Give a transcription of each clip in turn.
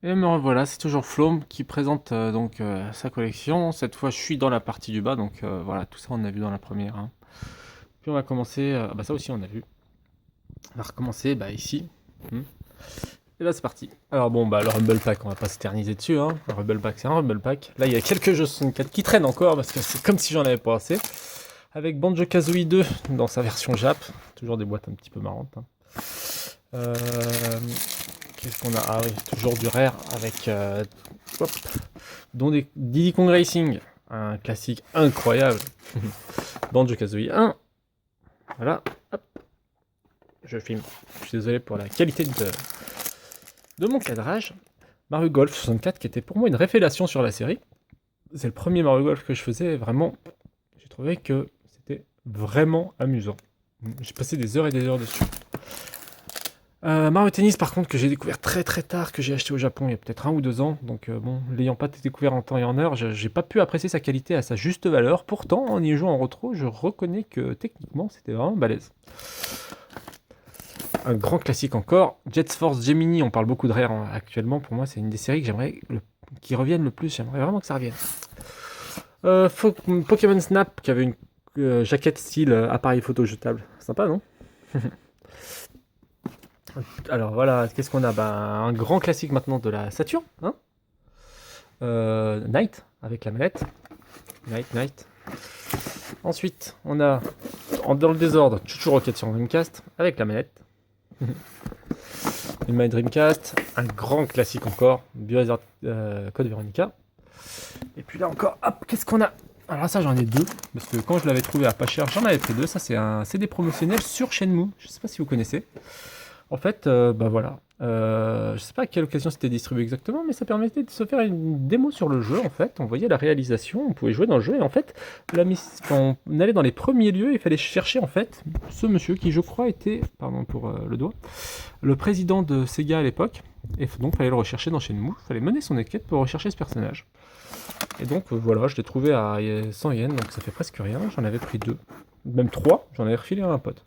Et me revoilà, c'est toujours Flome qui présente sa collection. Cette fois, je suis dans la partie du bas, donc voilà, tout ça on a vu dans la première, hein. Puis on va commencer, bah ça aussi on a vu. On va recommencer ici. Et là c'est parti. Alors bon, le Rumble Pack, on va pas s'éterniser dessus, hein. Le Rumble Pack, c'est un Rumble Pack. Là il y a quelques jeux 64 qui traînent encore parce que c'est comme si j'en avais pas assez. Avec Banjo-Kazooie 2 dans sa version Jap. Toujours des boîtes un petit peu marrantes, hein. Qu'est-ce qu'on a? Ah oui, toujours du rare avec Diddy Kong Racing, un classique incroyable. Banjo-Kazooie 1. Voilà, hop, je filme. Je suis désolé pour la qualité de mon cadrage. Mario Golf 64 qui était pour moi une révélation sur la série. C'est le premier Mario Golf que je faisais, vraiment. J'ai trouvé que c'était vraiment amusant. J'ai passé des heures et des heures dessus. Mario Tennis par contre que j'ai découvert très très tard, que j'ai acheté au Japon il y a peut-être 1 ou 2 ans, donc bon, l'ayant pas découvert en temps et en heure, j'ai pas pu apprécier sa qualité à sa juste valeur. Pourtant, en y jouant en rétro, je reconnais que techniquement c'était vraiment balèze. Un grand classique encore, Jet Force Gemini, on parle beaucoup de Rare actuellement, pour moi c'est une des séries que j'aimerais qui reviennent le plus, j'aimerais vraiment que ça revienne. Pokémon Snap qui avait une jaquette style appareil photo jetable, sympa non? Alors voilà, qu'est-ce qu'on a? Un grand classique maintenant de la Saturn, hein, Knight, avec la manette. Knight. Ensuite, on a, dans le désordre, Chuchu Rocket sur Dreamcast, avec la manette. Une My Dreamcast, un grand classique encore, Biohazard Code Veronica. Et puis là encore, hop, qu'est-ce qu'on a? Alors ça j'en ai 2, parce que quand je l'avais trouvé à pas cher, j'en avais pris 2. Ça c'est un CD promotionnel sur Shenmue, je sais pas si vous connaissez. En fait, voilà. Je sais pas à quelle occasion c'était distribué exactement, mais ça permettait de se faire une démo sur le jeu. En fait, on voyait la réalisation, on pouvait jouer dans le jeu, et en fait, quand on allait dans les premiers lieux, il fallait chercher en fait ce monsieur qui, je crois, était, pardon pour le doigt, le président de Sega à l'époque, et donc il fallait le rechercher dans Shenmue. Il fallait mener son enquête pour rechercher ce personnage. Et donc voilà, je l'ai trouvé à 100 yens, donc ça fait presque rien. J'en avais pris 2, même 3. J'en avais refilé à un pote.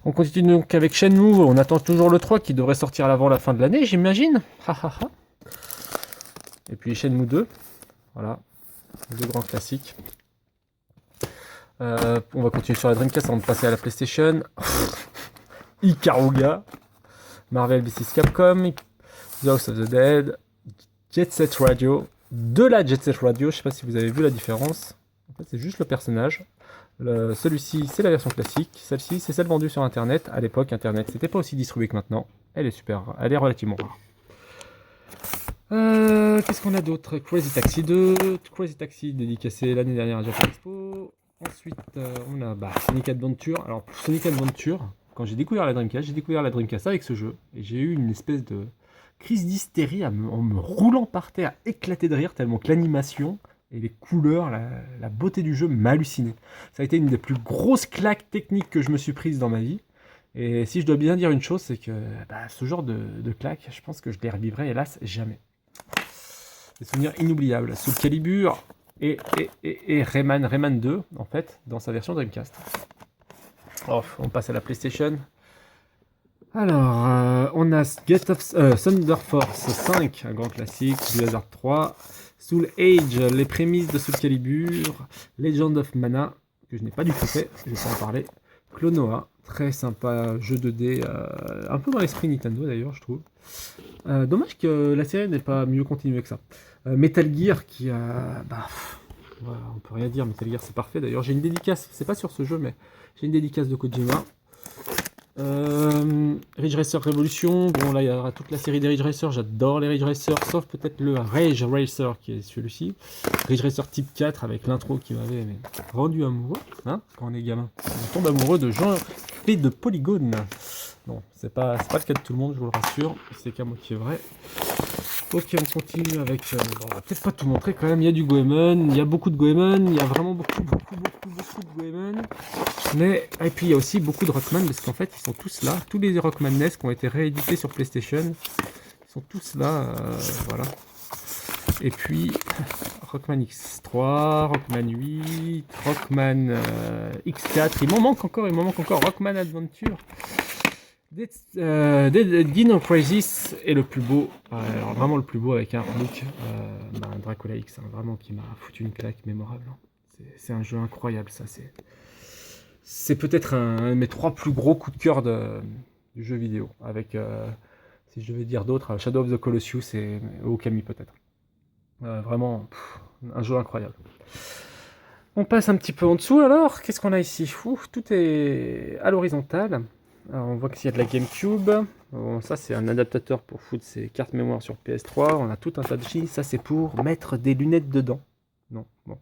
On continue donc avec Shenmue, on attend toujours le 3 qui devrait sortir avant la fin de l'année, j'imagine. Et puis Shenmue 2, voilà, le grand classique. On va continuer sur la Dreamcast avant de passer à la PlayStation. Ikaruga, Marvel vs Capcom, The House of the Dead, Jet Set Radio, de la Jet Set Radio, je sais pas si vous avez vu la différence. En fait, c'est juste le personnage. Celui-ci, c'est la version classique. Celle-ci, c'est celle vendue sur Internet. À l'époque, Internet, c'était pas aussi distribué que maintenant. Elle est super, elle est relativement rare. Qu'est-ce qu'on a d'autre? Crazy Taxi 2, Crazy Taxi dédicacé l'année dernière à Japan Expo. Ensuite, on a Sonic Adventure. Alors, pour Sonic Adventure, quand j'ai découvert la Dreamcast avec ce jeu, et j'ai eu une espèce de crise d'hystérie en me roulant par terre, éclaté de rire, tellement que l'animation et les couleurs, la beauté du jeu m'a halluciné. Ça a été une des plus grosses claques techniques que je me suis prise dans ma vie. Et si je dois bien dire une chose, c'est que ce genre de claques, je pense que je les revivrai hélas jamais. Des souvenirs inoubliables. Soul Calibur et Rayman 2, en fait, dans sa version Dreamcast. Alors, on passe à la PlayStation. Alors, on a Thunder Force 5, un grand classique, Biohazard 3, Soul Age, les prémices de Soul Calibur, Legend of Mana, que je n'ai pas du tout fait, je vais pas en parler, Clonoa, très sympa jeu 2D, un peu dans l'esprit Nintendo d'ailleurs, je trouve. Dommage que la série n'ait pas mieux continué que ça. Metal Gear qui a... voilà, on peut rien dire, Metal Gear c'est parfait. D'ailleurs, j'ai une dédicace, c'est pas sur ce jeu, mais j'ai une dédicace de Kojima. Ridge Racer Revolution, bon là il y aura toute la série des Ridge Racer, j'adore les Ridge Racer, sauf peut-être le Rage Racer qui est celui-ci. Ridge Racer Type 4 avec l'intro qui m'avait rendu amoureux, hein, quand on est gamin. On tombe amoureux de gens faits de polygones. Non, c'est pas le cas de tout le monde, je vous le rassure, c'est qu'à moi qui est vrai. Ok, on continue avec... on va peut-être pas tout montrer quand même, il y a du Goemon, il y a beaucoup de Goemon, il y a vraiment beaucoup de Goemon. Mais, et puis il y a aussi beaucoup de Rockman, parce qu'en fait ils sont tous là, tous les Rockman NES qui ont été réédités sur PlayStation, ils sont tous là, voilà. Et puis, Rockman X3, Rockman 8, Rockman X4, il m'en manque encore, Rockman Adventure, Dino Crisis est le plus beau, alors vraiment le plus beau avec un look, Dracula X, hein, vraiment qui m'a foutu une claque mémorable. Hein. C'est un jeu incroyable, ça. C'est peut-être un de mes 3 plus gros coups de cœur du jeu vidéo, avec, si je devais dire d'autres, Shadow of the Colossus et Okami peut-être. Vraiment, un jeu incroyable. On passe un petit peu en dessous alors, qu'est-ce qu'on a ici? Tout est à l'horizontale. Alors on voit qu'il y a de la GameCube. Bon, ça c'est un adaptateur pour foutre ses cartes mémoire sur PS3. On a tout un tas de chi. Ça c'est pour mettre des lunettes dedans. Non, bon.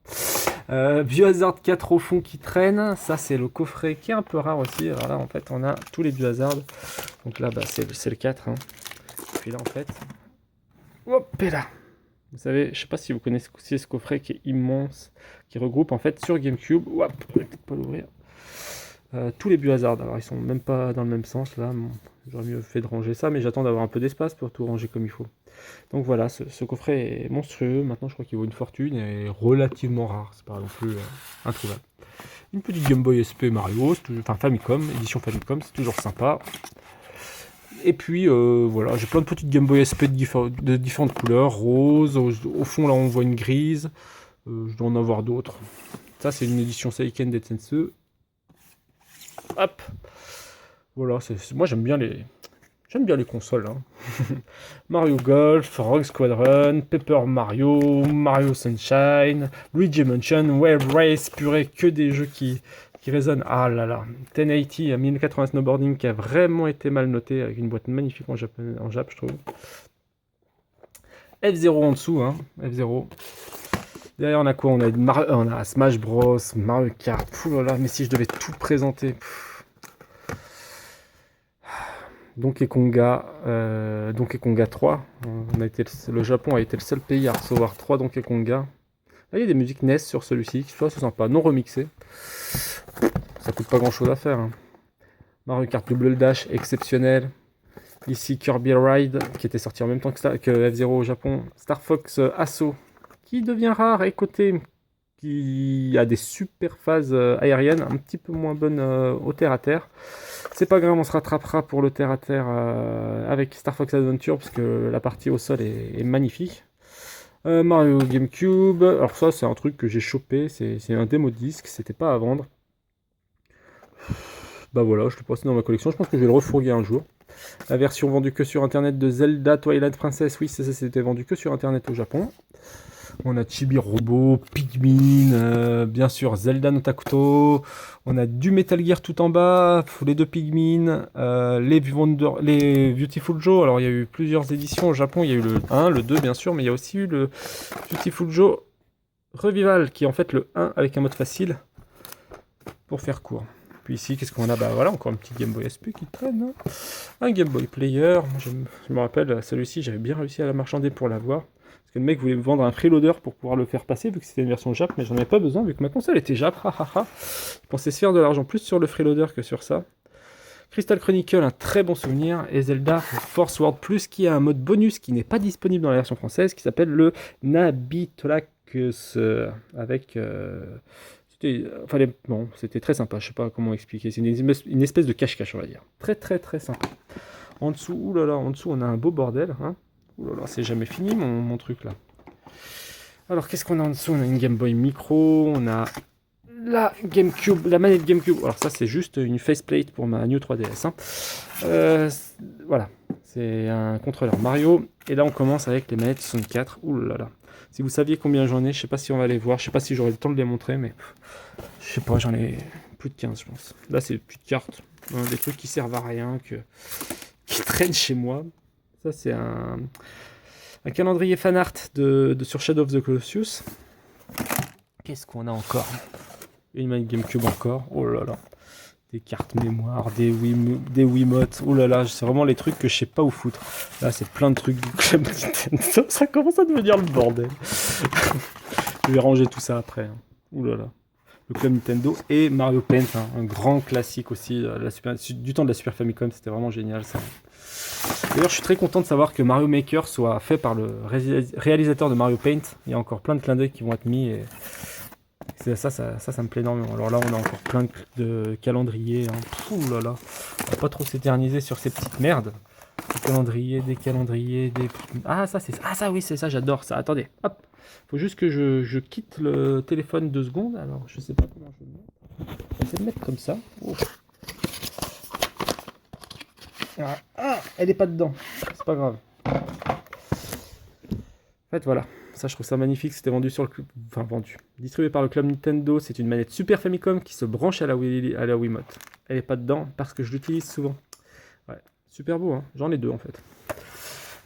Biohazard 4 au fond qui traîne. Ça c'est le coffret qui est un peu rare aussi. Alors là en fait on a tous les Biohazard. Donc là c'est le 4. Hein. Puis là en fait... Hop et là. Vous savez, je sais pas si vous connaissez ce coffret qui est immense. Qui regroupe en fait sur GameCube. Hop, je vais peut-être pas l'ouvrir. Tous les Biohazard, alors ils sont même pas dans le même sens là, bon, j'aurais mieux fait de ranger ça, mais j'attends d'avoir un peu d'espace pour tout ranger comme il faut. Donc voilà, ce coffret est monstrueux, maintenant je crois qu'il vaut une fortune et est relativement rare, c'est pas non plus introuvable. Une petite Game Boy SP Mario, enfin Famicom, édition Famicom, c'est toujours sympa. Et puis voilà, j'ai plein de petites Game Boy SP de différentes couleurs, rose, au fond là on voit une grise, je dois en avoir d'autres. Ça c'est une édition Seiken Densetsu. Hop, voilà, moi j'aime bien les consoles. Hein. Mario Golf, Rogue Squadron, Paper Mario, Mario Sunshine, Luigi Mansion, Wave Race, purée, que des jeux qui résonnent. Ah là là, 1080 à 1080 Snowboarding qui a vraiment été mal noté avec une boîte magnifique en Jap, je trouve. F0 en dessous, hein, F0. Derrière on a quoi? On a Smash Bros, Mario Kart, là, mais si je devais tout présenter... Donkey Konga 3, le Japon a été le seul pays à recevoir 3 Donkey Konga. Là il y a des musiques NES sur celui-ci, qui c'est sympa, non remixé. Ça coûte pas grand chose à faire. Hein. Mario Kart Double Dash, exceptionnel. Ici Kirby Ride, qui était sorti en même temps que F0 au Japon. Star Fox Assault, qui devient rare et coté, qui a des super phases aériennes, un petit peu moins bonnes au terre-à-terre. C'est pas grave, on se rattrapera pour le terre-à-terre avec Star Fox Adventure, parce que la partie au sol est magnifique. Mario GameCube, alors ça c'est un truc que j'ai chopé, c'est un démo disque, c'était pas à vendre. Bah voilà, je l'ai passé dans ma collection, je pense que je vais le refourguer un jour. La version vendue que sur internet de Zelda Twilight Princess, oui ça c'était vendu que sur internet au Japon. On a Chibi Robo, Pikmin, bien sûr Zelda no Takuto, on a du Metal Gear tout en bas, les 2 Pikmin, les Beautiful Joe. Alors il y a eu plusieurs éditions au Japon, il y a eu le 1, le 2 bien sûr, mais il y a aussi eu le Beautiful Joe Revival, qui est en fait le 1 avec un mode facile, pour faire court. Puis ici, qu'est-ce qu'on a? Bah voilà, encore un petit Game Boy SP qui traîne. Hein. Un Game Boy Player, je me rappelle, celui-ci j'avais bien réussi à la marchander pour l'avoir. Parce que le mec voulait me vendre un freeloader pour pouvoir le faire passer, vu que c'était une version Jap, mais j'en avais pas besoin, vu que ma console était Jap. Je pensais se faire de l'argent plus sur le freeloader que sur ça. Crystal Chronicle, un très bon souvenir. Et Zelda Force World Plus, qui a un mode bonus qui n'est pas disponible dans la version française, qui s'appelle le Nabitolakus. Avec... c'était très sympa, je sais pas comment expliquer. C'est une espèce de cache-cache, on va dire. Très très très sympa. En dessous, oulala, en dessous on a un beau bordel. Hein. Oulala, c'est jamais fini mon truc là. Alors qu'est-ce qu'on a en dessous? On a une Game Boy Micro, on a la GameCube, la manette GameCube. Alors ça c'est juste une faceplate pour ma New 3DS. Hein. Voilà, c'est un contrôleur Mario. Et là on commence avec les manettes 64. Oulala. Si vous saviez combien j'en ai, je sais pas si on va les voir, je sais pas si j'aurai le temps de les montrer, mais je sais pas, j'en ai plus de 15 je pense. Là c'est plus de cartes, hein, des trucs qui servent à rien, qui traînent chez moi. Ça c'est un calendrier fanart sur Shadow of the Colossus. Qu'est-ce qu'on a encore? Une manette GameCube encore, oh là là. Des cartes mémoire, des Wiimotes, oh là là, c'est vraiment les trucs que je sais pas où foutre. Là, c'est plein de trucs du club Nintendo, ça commence à devenir le bordel. Je vais ranger tout ça après. Hein. Oh là là. Le club Nintendo et Mario Paint, hein, un grand classique aussi du temps de la Super Famicom, c'était vraiment génial ça. D'ailleurs, je suis très content de savoir que Mario Maker soit fait par le réalisateur de Mario Paint. Il y a encore plein de clins d'œil qui vont être mis et... Ça me plaît énormément. Alors là, on a encore plein de calendriers. Hein. Ouh là là. On va pas trop s'éterniser sur ces petites merdes. Des calendriers. Ah, ça, c'est ça. Ah, ça, oui, c'est ça, j'adore ça. Attendez, hop. Faut juste que je quitte le téléphone 2 secondes. Alors, je sais pas comment je vais le mettre. Je vais essayer de mettre comme ça. Oh. Ah, elle est pas dedans. C'est pas grave. En fait, voilà. Ça, je trouve ça magnifique. C'était vendu sur le club. Enfin, vendu. Distribué par le club Nintendo. C'est une manette Super Famicom qui se branche à la Wiimote. Elle est pas dedans parce que je l'utilise souvent. Ouais. Super beau, hein. J'en ai 2 en fait.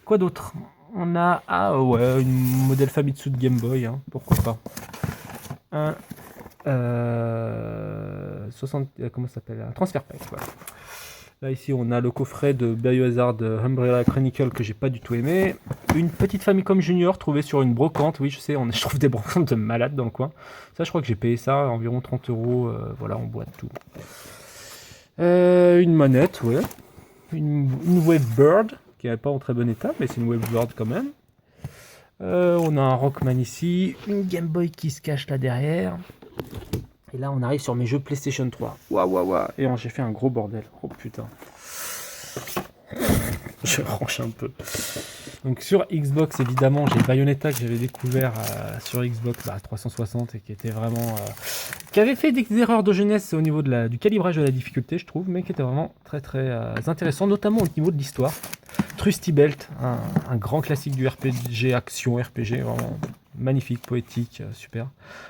Quoi d'autre? On a une modèle Famitsu de Game Boy, hein. Pourquoi pas. Un 60, comment ça s'appelle? Un transfert pack. Voilà. Là ici on a le coffret de Biohazard Umbrella Chronicle que j'ai pas du tout aimé. Une petite Famicom Junior trouvée sur une brocante. Oui, je sais, je trouve des brocantes de malades dans le coin. Ça, je crois que j'ai payé ça environ 30 €. Voilà, en boîte tout. Une manette, ouais. Une Wavebird qui n'est pas en très bon état, mais c'est une Wavebird quand même. On a un Rockman ici, une Game Boy qui se cache là derrière. Et là, on arrive sur mes jeux PlayStation 3. Waouh. Et j'ai fait un gros bordel. Oh putain. Je range un peu. Donc sur Xbox, évidemment, j'ai Bayonetta que j'avais découvert sur Xbox 360 et qui était vraiment... qui avait fait des erreurs de jeunesse au niveau du calibrage de la difficulté, je trouve, mais qui était vraiment très très intéressant, notamment au niveau de l'histoire. Trusty Belt, un grand classique du RPG, action RPG, vraiment magnifique, poétique, super.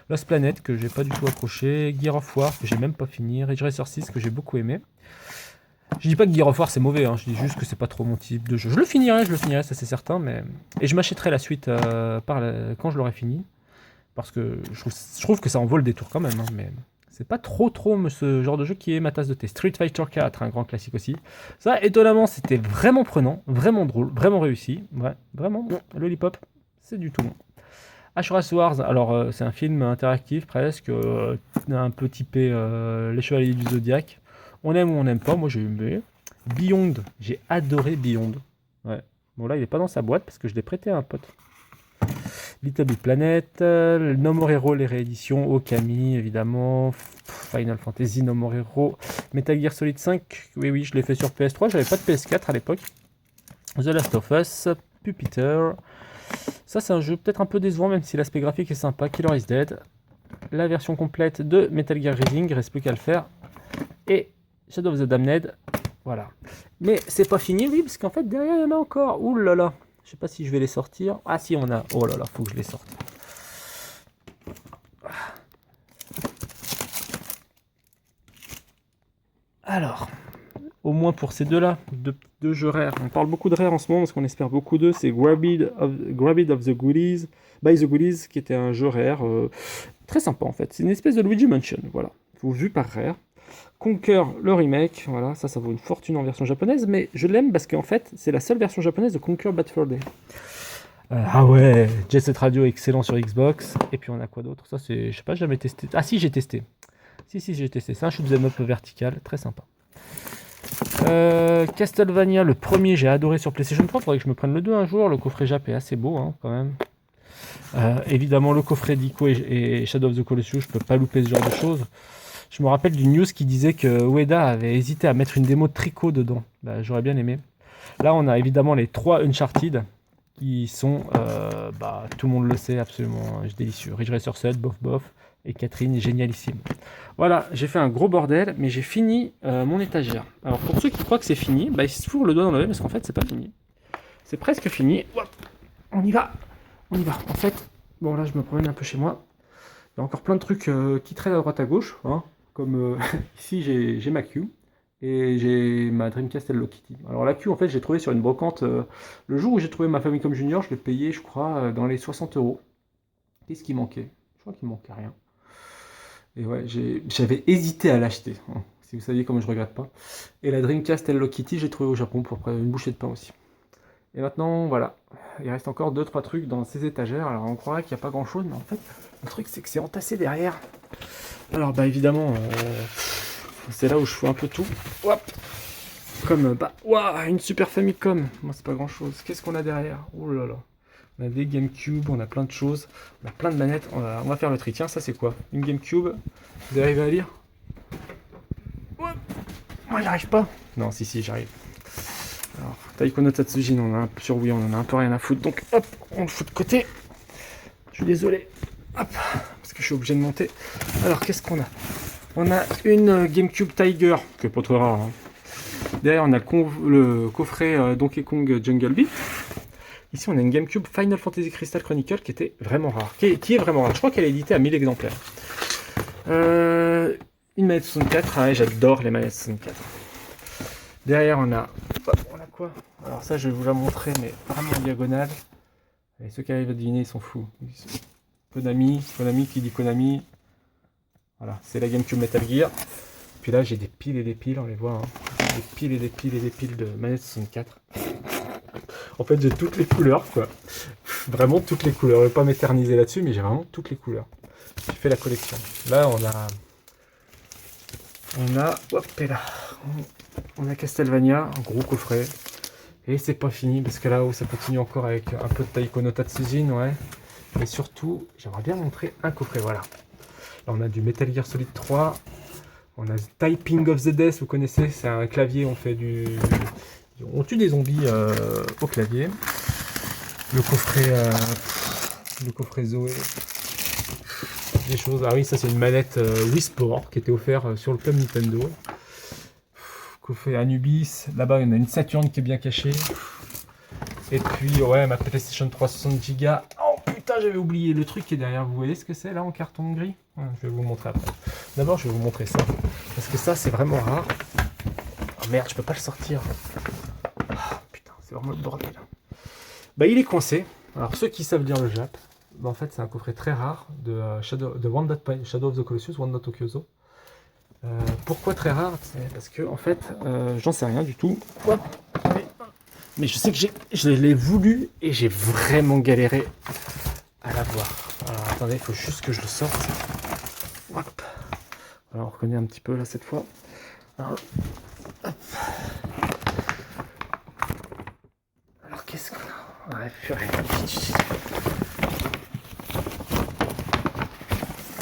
Lost Planet, que j'ai pas du tout accroché. Gear of War, que j'ai même pas fini. Ridge Racer 6, que j'ai beaucoup aimé. Je dis pas que Gear of War c'est mauvais, hein. Je dis juste que c'est pas trop mon type de jeu. Je le finirai, ça c'est certain, mais... Et je m'achèterai la suite quand je l'aurai fini. Parce que je trouve que ça en vaut le détour quand même, hein, mais... C'est pas trop ce genre de jeu qui est ma tasse de thé. Street Fighter 4, un grand classique aussi. Ça, étonnamment, c'était vraiment prenant, vraiment drôle, vraiment réussi. Ouais, vraiment, Lollipop, c'est du tout bon. Ashura Wars, alors c'est un film interactif presque, un peu typé Les Chevaliers du Zodiaque. On aime ou on n'aime pas, moi j'ai aimé. Beyond, j'ai adoré Beyond. Ouais. Bon là, il est pas dans sa boîte parce que je l'ai prêté à un pote. Little Big Planet, No More Hero, les rééditions, Okami, évidemment, Final Fantasy, No More Hero, Metal Gear Solid 5, oui, je l'ai fait sur PS3, j'avais pas de PS4 à l'époque, The Last of Us, Puppiter, ça c'est un jeu peut-être un peu décevant, même si l'aspect graphique est sympa, Killer is Dead, la version complète de Metal Gear Rising, il reste plus qu'à le faire, et Shadow of the Damned, voilà. Mais c'est pas fini, oui, parce qu'en fait, derrière, il y en a encore, ouh là là. Je sais pas si je vais les sortir. Ah si, on a. Oh là là, faut que je les sorte. Alors, au moins pour ces deux-là, deux jeux rares. On parle beaucoup de rares en ce moment parce qu'on espère beaucoup d'eux. C'est Grab It of the Goodies, By the Goodies, qui était un jeu rare très sympa en fait. C'est une espèce de Luigi Mansion, voilà, vu par rare. Conquer, le remake, voilà, ça vaut une fortune en version japonaise, mais je l'aime parce qu'en fait, c'est la seule version japonaise de Conquer Bad Fur Day. Ah ouais, Jet Set Radio excellent sur Xbox. Et puis on a quoi d'autre? Ça c'est, je sais pas, jamais testé. Ah si, j'ai testé. Si, j'ai testé. C'est un shoot'em up vertical, très sympa. Castlevania, le premier, j'ai adoré sur PlayStation 3. Faudrait que je me prenne le 2 un jour. Le coffret Jap est assez beau, hein, quand même. Évidemment, le coffret d'Ico et Shadow of the Colossus, je peux pas louper ce genre de choses. Je me rappelle d'une news qui disait que Ueda avait hésité à mettre une démo de tricot dedans. Bah, j'aurais bien aimé. Là, on a évidemment les 3 Uncharted qui sont, tout le monde le sait, absolument délicieux. Ridge Racer 7, bof, et Catherine, génialissime. Voilà, j'ai fait un gros bordel, mais j'ai fini mon étagère. Alors, pour ceux qui croient que c'est fini, ils se fourrent le doigt dans l'œil parce qu'en fait, c'est pas fini. C'est presque fini. On y va. En fait, bon, là, je me promène un peu chez moi. Il y a encore plein de trucs qui traînent à droite à gauche, hein. Comme ici j'ai ma Q et j'ai ma Dreamcast Hello Kitty. Alors la Q en fait j'ai trouvé sur une brocante le jour où j'ai trouvé ma Famicom Junior, je l'ai payé je crois dans les 60 €. Qu'est-ce qui manquait? Je crois qu'il manquait rien. Et ouais, j'avais hésité à l'acheter, hein, si vous saviez comment je regrette pas. Et la Dreamcast Hello Kitty j'ai trouvé au Japon pour une bouchée de pain aussi. Et maintenant voilà, il reste encore 2-3 trucs dans ces étagères. Alors on croirait qu'il n'y a pas grand chose, mais en fait le truc c'est que c'est entassé derrière. Alors évidemment, c'est là où je fais un peu tout. Hop. Comme une Super Famicom. Moi c'est pas grand chose. Qu'est-ce qu'on a derrière? Oh là là. On a des GameCube, on a plein de choses, on a plein de manettes. On va faire le tri. Tiens, ça c'est quoi? Une GameCube. Vous arrivez à lire? Hop. Moi, j'arrive pas. Non, si, j'arrive. Alors, Taiko no Tatsujin, on a un peu sur Wii, on en a un peu rien à foutre. Donc, hop, on le fout de côté. Je suis désolé. Hop, parce que je suis obligé de monter. Alors, qu'est-ce qu'on a? On a une GameCube Tiger, qui est pas très rare. Hein. Derrière, on a le coffret Donkey Kong Jungle Beat. Ici, on a une GameCube Final Fantasy Crystal Chronicle qui était vraiment rare. Qui est vraiment rare. Je crois qu'elle est éditée à 1000 exemplaires. Une manette 64. Ah ouais, j'adore les manettes 64. Derrière, on a quoi? Alors ça, je vais vous la montrer, mais vraiment en diagonale. Et ceux qui arrivent à deviner, ils sont fous. Konami qui dit Konami. Voilà, c'est la GameCube Metal Gear. Puis là, j'ai des piles et des piles, on les voit. Hein. Des piles et des piles et des piles de manettes 64. En fait, j'ai toutes les couleurs, quoi. Vraiment toutes les couleurs. Je ne vais pas m'éterniser là-dessus, mais j'ai vraiment toutes les couleurs. J'ai fait la collection. Là, hop, et là. On a Castlevania, un gros coffret. Et c'est pas fini, parce que là-haut, ça continue encore avec un peu de Taiko no Tatsujin, ouais. Mais surtout, j'aimerais bien montrer un coffret, voilà. Là, on a du Metal Gear Solid 3. On a Typing of the Death, vous connaissez, c'est un clavier, on tue des zombies au clavier. Le coffret Zoé. Des choses. Ah oui, ça c'est une manette Wii Sport qui était offerte sur le club Nintendo. Coffret Anubis. Là-bas, on a une Saturn qui est bien cachée. Et puis, ouais, ma PlayStation 3 60 Go. Oh putain, j'avais oublié le truc qui est derrière. Vous voyez ce que c'est là en carton gris? Ouais, je vais vous le montrer après. D'abord, je vais vous montrer ça. Parce que ça, c'est vraiment rare. Oh merde, je peux pas le sortir. Ah, putain, c'est vraiment le bordel. Bah, il est coincé. Alors, ceux qui savent lire le Jap, bah, en fait, c'est un coffret très rare de Shadow of the Colossus, Wanda Tokyozo. Pourquoi très rare? Parce que, en fait, j'en sais rien du tout. Hop. Mais je sais que je l'ai voulu et j'ai vraiment galéré à l'avoir. Alors, attendez, il faut juste que je le sorte. Hop. Alors, on reconnaît un petit peu là cette fois. Alors, hop. Alors qu'est-ce qu'on a? Ouais, purée.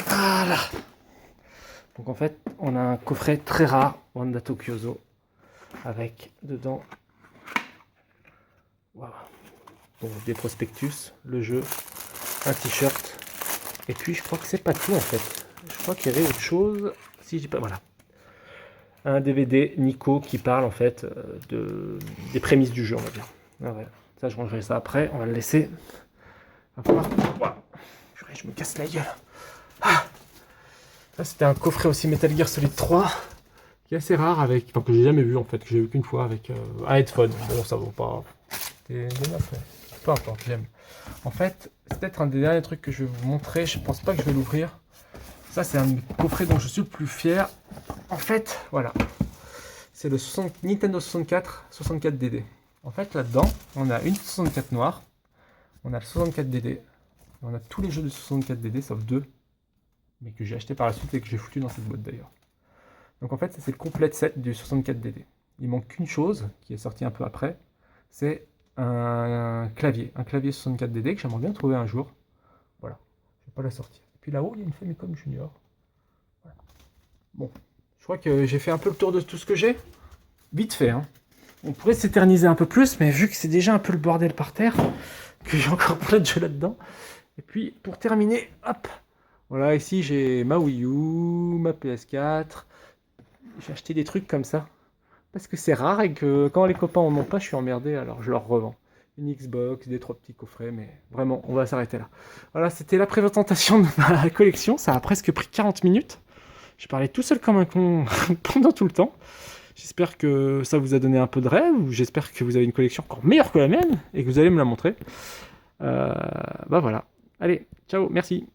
Voilà. Donc en fait, on a un coffret très rare, Wanda Tokyozo, avec dedans voilà. Bon, des prospectus, le jeu, un t-shirt, et puis je crois que c'est pas tout en fait. Je crois qu'il y avait autre chose, si je dis pas, voilà. Un DVD Nico qui parle en fait des prémices du jeu, on va dire. Ah ouais. Ça, je rangerai ça après, on va le laisser. Va falloir... Purée, je me casse la gueule. Ah, ça, c'était un coffret aussi Metal Gear Solid 3 qui est assez rare, avec, enfin, que j'ai jamais vu en fait, que j'ai vu qu'une fois avec un headphone. Bon, ça vaut pas. Des neuf, mais peu importe, j'aime. En fait, c'est peut-être un des derniers trucs que je vais vous montrer. Je pense pas que je vais l'ouvrir. Ça, c'est un coffret dont je suis le plus fier. En fait, voilà. C'est le Nintendo 64 DD. En fait, là-dedans, on a une 64 noire. On a le 64 DD. On a tous les jeux de 64 DD, sauf deux. Mais que j'ai acheté par la suite et que j'ai foutu dans cette boîte d'ailleurs. Donc en fait, ça c'est le complete set du 64 DD. Il manque qu'une chose, qui est sortie un peu après. C'est un clavier 64 DD que j'aimerais bien trouver un jour. Voilà, je vais pas la sortir. Et puis là-haut, il y a une Famicom Junior. Voilà. Bon, je crois que j'ai fait un peu le tour de tout ce que j'ai. Vite fait, hein. On pourrait s'éterniser un peu plus, mais vu que c'est déjà un peu le bordel par terre, que j'ai encore plein de jeux là-dedans. Et puis, pour terminer, hop, voilà, ici j'ai ma Wii U, ma PS4. J'ai acheté des trucs comme ça. Parce que c'est rare et que quand les copains en ont pas, je suis emmerdé, alors je leur revends. Une Xbox, des 3 petits coffrets, mais vraiment, on va s'arrêter là. Voilà, c'était la présentation de ma collection, ça a presque pris 40 minutes. J'ai parlé tout seul comme un con pendant tout le temps. J'espère que ça vous a donné un peu de rêve, ou j'espère que vous avez une collection encore meilleure que la mienne, et que vous allez me la montrer. Bah voilà. Allez, ciao, merci.